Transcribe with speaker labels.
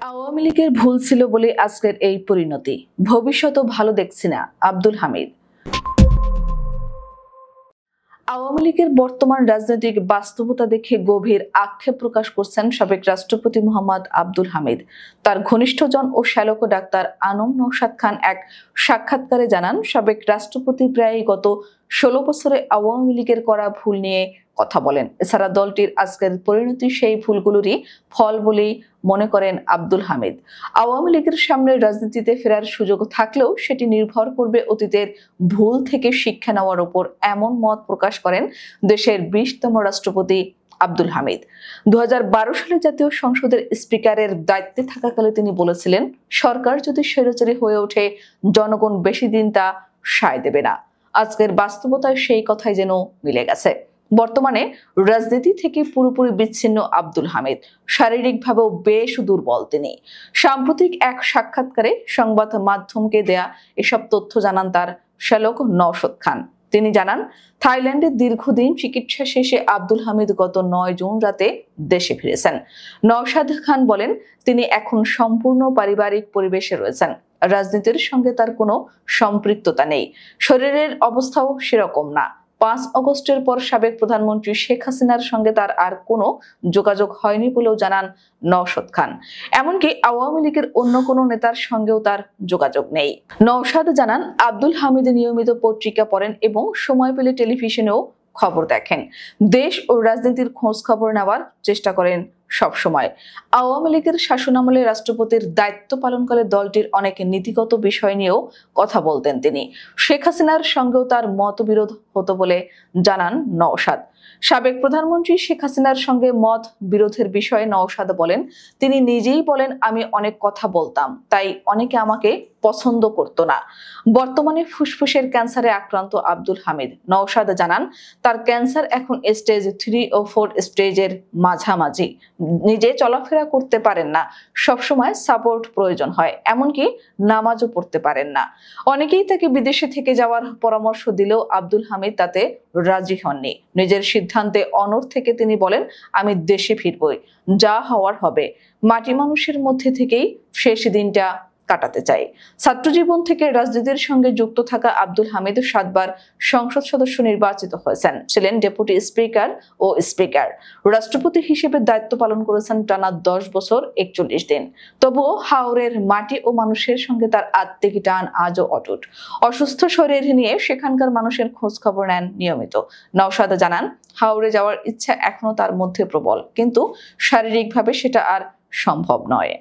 Speaker 1: আওয়ামী লীগের ভুল ছিল বলে আজকের এই পরিণতি, ভবিষ্যতও ভালো দেখছি না। আব্দুল হামিদ। আওয়ামী লীগের বর্তমান রাজনৈতিক বাস্তবতা দেখে গভীর আক্ষেপ প্রকাশ করছেন সাবেক রাষ্ট্রপতি মোহাম্মদ আব্দুল হামিদ। তার ঘনিষ্ঠজন ও শ্যালক ডাক্তার আনম নওশাদ খান এক সাক্ষাৎকারে জানান, সাবেক রাষ্ট্রপতি প্রায় গত 16 বছরে আওয়ামী লীগের করা ভুল নিয়ে কথা বলেন। এছাড়া দলটির আজকের পরিণতি সেই ভুলগুলোরই ফল বলেই মনে করেন আব্দুল হামিদ। আওয়ামী লীগের সামনে রাজনীতিতে ফেরার সুযোগ থাকলেও সেটি নির্ভর করবে অতীতের ভুল থেকে শিক্ষা নেওয়ার উপর, এমন মত প্রকাশ করেন দেশের 20তম রাষ্ট্রপতি আব্দুল হামিদ। 2012 সালে জাতীয় সংসদের স্পিকারের দায়িত্বে থাকাকালে তিনি বলেছিলেন, সরকার যদি স্বৈরাচারী হয়ে ওঠে জনগণ বেশি দিন তা সায় দেবে না। আজকের বাস্তবতায় সেই কথাই যেন মিলে গেছে। বর্তমানে রাজনীতি থেকে পুরোপুরি বিচ্ছিন্ন আব্দুল হামিদ, শারীরিকভাবেও বেশ দুর্বল তিনি। সাম্প্রতিক এক সাক্ষাৎকারে সংবাদ মাধ্যমকে দেয়া এসব তথ্য জানান তার শ্যালক নওশাদ খান। তিনি জানান, থাইল্যান্ডে দীর্ঘদিন চিকিৎসা শেষে আব্দুল হামিদ গত 9 জুন রাতে দেশে ফিরেছেন। নওশাদ খান বলেন, তিনি এখন সম্পূর্ণ পারিবারিক পরিবেশে রয়েছেন। রাজনীতির সঙ্গে তার কোনো সম্পৃক্ততা নেই, শরীরের অবস্থাও সেরকম না। 5 আগস্টের পর সাবেক প্রধানমন্ত্রী শেখ হাসিনার সঙ্গে তার আর কোনো যোগাযোগ হয়নি বলেও জানান নওশাদ খান। এমনকি আওয়ামী লীগের অন্য কোনো নেতার সঙ্গেও তার যোগাযোগ নেই। নওশাদ জানান, আব্দুল হামিদ নিয়মিত পত্রিকা পড়েন এবং সময় পেলে টেলিভিশনেও খবর দেখেন। দেশ ও রাজনীতির খোঁজ খবর নেওয়ার চেষ্টা করেন সবসময়। আওয়ামী লীগের শাসনামলে রাষ্ট্রপতির দায়িত্ব পালনকালে দলটির অনেক নীতিগত বিষয় নিয়েও কথা বলতেন তিনি। শেখ হাসিনার সঙ্গেও তার মতবিরোধ হতো বলে জানান নওশাদ। সাবেক প্রধানমন্ত্রী শেখ হাসিনার সঙ্গে মত বিরোধের বিষয়ে নওশাদ বলেন, তিনি নিজেই বলেন, আমি অনেক কথা বলতাম, তাই অনেকে আমাকে পছন্দ করতো না। বর্তমানে ফুসফুসের ক্যান্সারে আক্রান্ত আব্দুল হামিদ। নওশাদ জানান, তার ক্যান্সার এখন স্টেজ 3 ও 4 স্টেজের মাঝামাঝি। নিজে চলাফেরা করতে পারেন না, সবসময় সাপোর্ট প্রয়োজন হয়, এমনকি নামাজও পড়তে পারেন না। অনেকেই তাকে বিদেশে থেকে যাওয়ার পরামর্শ দিলেও আব্দুল হামিদ তাতে রাজি হননি। নিজের সিদ্ধান্তে অনড় থেকে তিনি বলেন, আমি দেশে ফিরবই, যা হওয়ার হবে। মাটি মানুষের মধ্যে থেকেই শেষ দিনটা কাটাতে চাই। ছাত্র জীবন থেকে রাজনীতির সঙ্গে যুক্ত থাকা আব্দুল হামিদ 7 বার সংসদ সদস্য নির্বাচিত হয়েছেন, ছিলেন ডেপুটি স্পিকার ও স্পিকার। রাষ্ট্রপতি হিসেবে দায়িত্ব পালন করেছেন টানা 10 বছর 41 দিন। তবুও হাওরের মাটি ও মানুষের সঙ্গে তার আত্মিক টান আজও অটুট। অসুস্থ শরীর নিয়ে সেখানকার মানুষের খোঁজ খবর নেন নিয়মিত। নওশাদ জানান, হাওরে যাওয়ার ইচ্ছা এখনো তার মধ্যে প্রবল, কিন্তু শারীরিকভাবে সেটা আর সম্ভব নয়।